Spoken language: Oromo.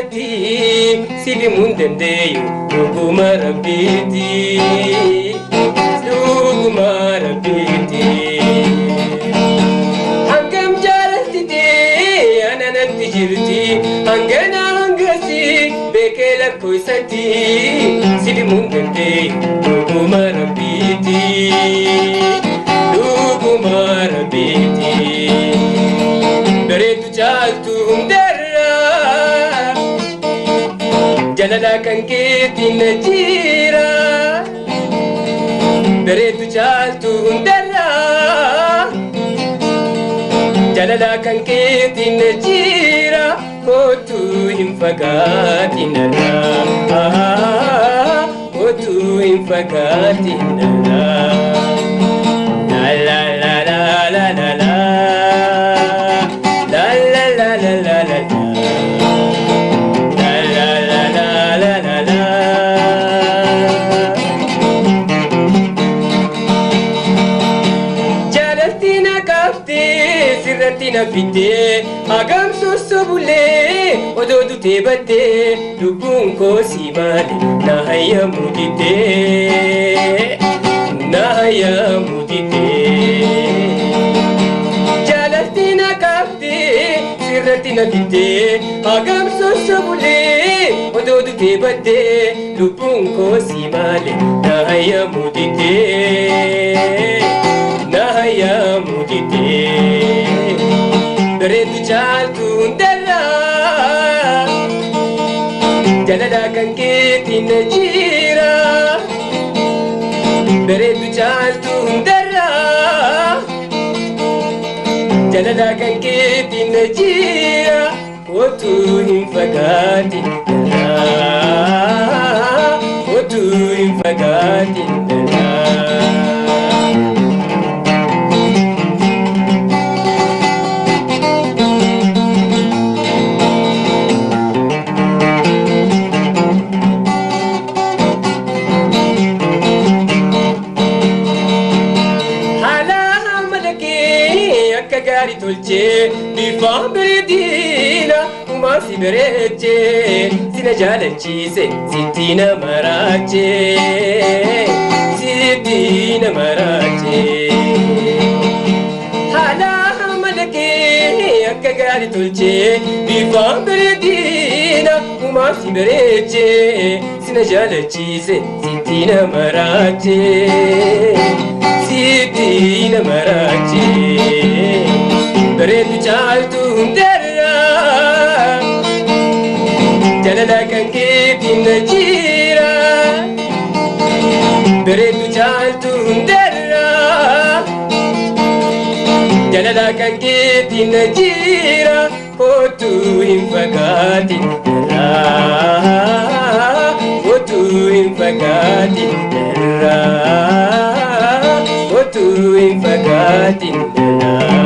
keessatti sidimuun dandeeyu dhuguma rabbiiti dhuguma rabbiiti hangam jaallatite ananatti jirti hangana hangasi beekee lakkoofsatti sidimuun dandeeyu dhuguma rabbiiti dhuguma rabbiiti bareedu caaltu hundarra jalala kan keetiin na jira bareedu caaltu hundarra jalala kan keetiin na jira kootu hin fagaatin narraa kootu hin fagaatin narraa la la la la la la Sirratina fite agam sosobule ododu tebate lubun ko simale na haya mudite jalatina kafte sirratina fite agam sosobule ododu tebate lubun ko simale na haya mudite bareedu caaltu hundarra jalala kan keetiin na jira bareedu caaltu hundarra jalala kan keetiin na jira kootu hin fagaatin narraa kootu hin fagaatin narraa gari tolche bifaan bareedina umaasi bareeche sina jaalachise sitti nama raache haala malakee akka gari tolche bifaan bareedina umaasi bareeche sina jaalachise sitti nama raache bareedu caaltu hundarra jalala kan keetiin na jira bareedu caaltu hundarra jalala kan keetiin na jira kootu hin fagaatin narraa kootu hin fagaatin narraa kootu hin fagaatin narraa